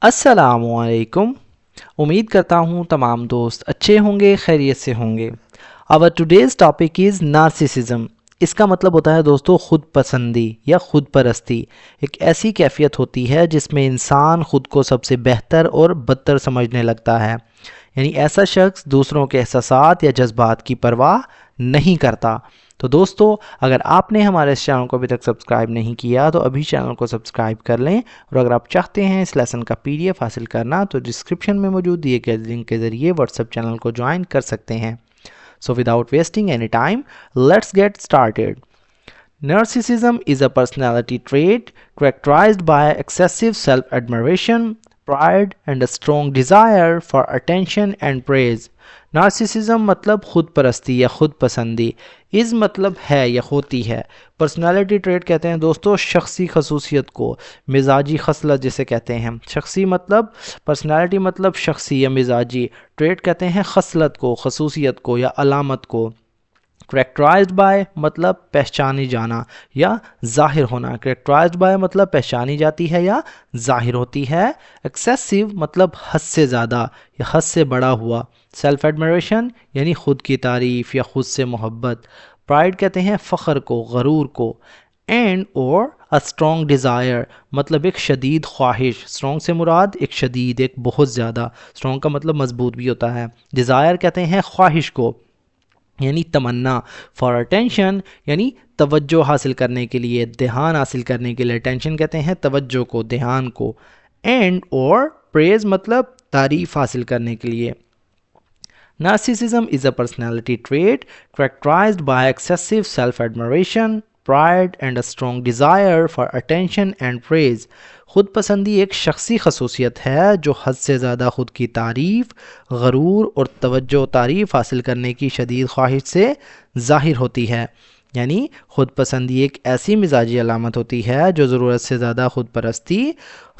السلام علیکم. امید کرتا ہوں تمام دوست اچھے ہوں گے, خیریت سے ہوں گے. Our today's topic is narcissism. اس کا مطلب ہوتا ہے دوستو خود پسندی یا خود پرستی. ایک ایسی کیفیت ہوتی ہے جس میں انسان خود کو سب سے بہتر اور بدتر سمجھنے لگتا ہے. یعنی ایسا شخص دوسروں کے احساسات یا جذبات کی پرواہ نہیں کرتا. تو دوستو اگر آپ نے ہمارے اس چینل کو ابھی تک سبسکرائب نہیں کیا تو ابھی چینل کو سبسکرائب کر لیں, اور اگر آپ چاہتے ہیں اس لیسن کا PDF حاصل کرنا تو ڈسکرپشن میں موجود دیے گئے لنک کے ذریعے واٹس ایپ چینل کو جوائن کر سکتے ہیں. So without wasting any time, let's get started. Narcissism is a personality trait characterized by excessive self-admiration, pride and a strong desire for attention and praise. Narcissism مطلب خود پرستی یا خود پسندی. از مطلب ہے یا ہوتی ہے. پرسنالٹی ٹریٹ کہتے ہیں دوستو شخصی خصوصیت کو, مزاجی خصلت جسے کہتے ہیں. شخصی مطلب پرسنالٹی مطلب شخصی یا مزاجی, ٹریٹ کہتے ہیں خصلت کو, خصوصیت کو یا علامت کو. کریکٹرائزڈ بائی مطلب پہچانی جانا یا ظاہر ہونا. کریکٹرائزڈ بائی مطلب پہچانی جاتی ہے یا ظاہر ہوتی ہے. ایکسیسو مطلب حد سے زیادہ یا حد سے بڑا ہوا. سیلف ایڈمریشن یعنی خود کی تعریف یا خود سے محبت. پرائڈ کہتے ہیں فخر کو, غرور کو. اینڈ اور a strong desire مطلب ایک شدید خواہش. strong سے مراد ایک شدید, ایک بہت زیادہ. strong کا مطلب مضبوط بھی ہوتا ہے. desire کہتے ہیں خواہش کو یعنی تمنا. فار اٹینشن یعنی توجہ حاصل کرنے کے لیے, دھیان حاصل کرنے کے لیے. اٹینشن کہتے ہیں توجہ کو, دھیان کو. اینڈ اور پریز مطلب تعریف حاصل کرنے کے لیے. Narcissism is a personality trait characterized by excessive self-admiration, pride and a strong desire for attention and praise. خود پسندی ایک شخصی خصوصیت ہے جو حد سے زیادہ خود کی تعریف, غرور اور توجہ و تعریف حاصل کرنے کی شدید خواہش سے ظاہر ہوتی ہے. یعنی خود پسندی ایک ایسی مزاجی علامت ہوتی ہے جو ضرورت سے زیادہ خود پرستی,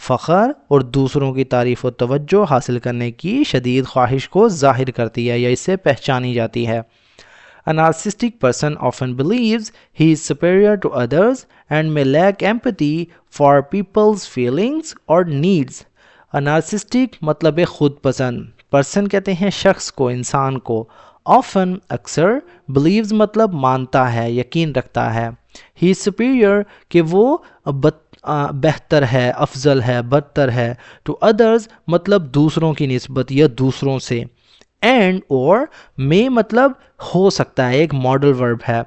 فخر اور دوسروں کی تعریف و توجہ حاصل کرنے کی شدید خواہش کو ظاہر کرتی ہے یا اس سے پہچانی جاتی ہے. A narcissistic person often believes he is superior to others and may lack empathy for people's feelings or needs. A narcissistic مطلب ہے خود پسند. Person کہتے ہیں شخص کو, انسان کو. Often اکثر, believes مطلب مانتا ہے, یقین رکھتا ہے. He is superior کہ وہ بہتر ہے, افضل ہے, بدتر ہے. To others مطلب دوسروں کی نسبت یا دوسروں سے. اینڈ اور میں مطلب ہو سکتا ہے, ایک ماڈل ورب ہے.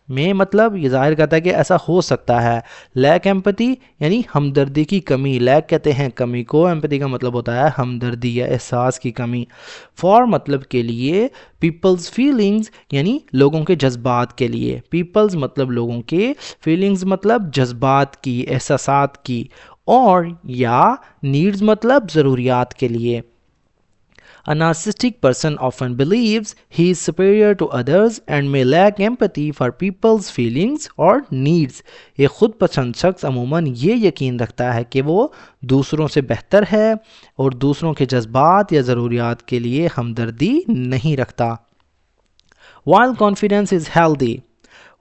میں مطلب یہ ظاہر کرتا ہے کہ ایسا ہو سکتا ہے. لیک ایمپتھی یعنی ہمدردی کی کمی. لیک کہتے ہیں کمی کو, ایمپتھی کا مطلب ہوتا ہے ہمدردی یا احساس کی کمی. فار مطلب کے لیے. پیپلز فیلنگز یعنی لوگوں کے جذبات کے لیے. پیپلز مطلب لوگوں کے, فیلنگز مطلب جذبات کی, احساسات کی. اور یا نیڈز مطلب ضروریات کے لیے. A narcissistic person often believes he is superior to others and may lack empathy for people's feelings or needs. ایک خود پسند شخص عموماً یہ یقین رکھتا ہے کہ وہ دوسروں سے بہتر ہے اور دوسروں کے جذبات یا ضروریات کے لیے ہمدردی نہیں رکھتا. While confidence is healthy.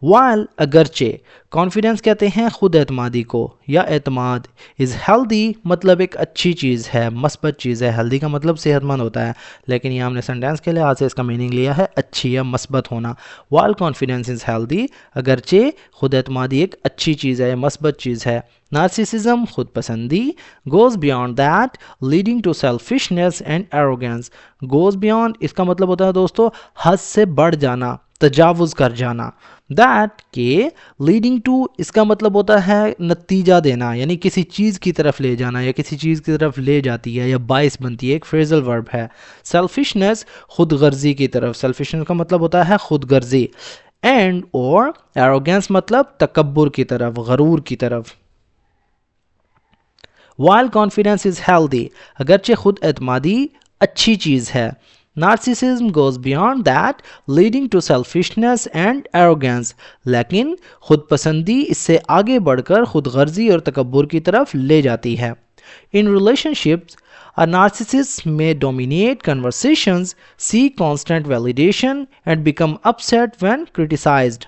While اگرچہ, کانفیڈنس کہتے ہیں خود اعتمادی کو یا اعتماد. از ہیلدی مطلب ایک اچھی چیز ہے, مثبت چیز ہے. ہیلدی کا مطلب صحت مند ہوتا ہے, لیکن یہ ہم نے سینٹینس کے لحاظ سے اس کا میننگ لیا ہے اچھی یا مثبت ہونا. while confidence is healthy اگرچہ خود اعتمادی ایک اچھی چیز ہے, مثبت چیز ہے. Narcissism خود پسندی goes beyond that leading to selfishness and arrogance. goes beyond اس کا مطلب ہوتا ہے دوستو حد سے بڑھ جانا, تجاوز کر جانا. that کہ leading to اس کا مطلب ہوتا ہے نتیجہ دینا, یعنی کسی چیز کی طرف لے جانا یا کسی چیز کی طرف لے جاتی ہے یا باعث بنتی ہے, ایک فریزل ورب ہے. selfishness خود غرضی کی طرف. selfishness کا مطلب ہوتا ہے خود غرضی. اینڈ اور arrogance مطلب تکبر کی طرف, غرور کی طرف. while confidence is healthy اگرچہ خود اعتمادی اچھی چیز ہے. Narcissism goes beyond that leading to selfishness and arrogance. لیکن خود پسندی اس سے آگے بڑھ کر خود غرضی اور تکبر کی طرف لے جاتی ہے. In relationships, a narcissist may dominate conversations, seek constant validation and become upset when criticized.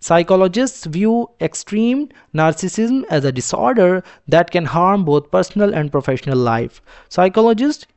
Psychologists view extreme narcissism as a disorder that can harm both personal and professional life. Psychologist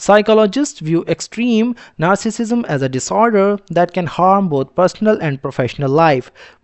Psychologists view extreme narcissism as a disorder that can harm both personal and professional life.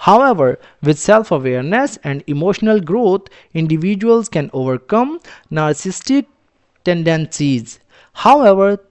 However, with self-awareness and emotional growth, individuals can overcome narcissistic tendencies. However,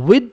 with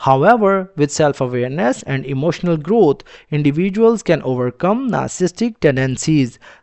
However, with self-awareness and emotional growth, individuals can overcome narcissistic tendencies.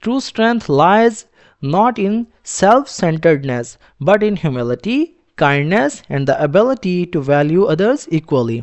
True strength lies not in self-centeredness, but in humility, kindness, and the ability to value others equally.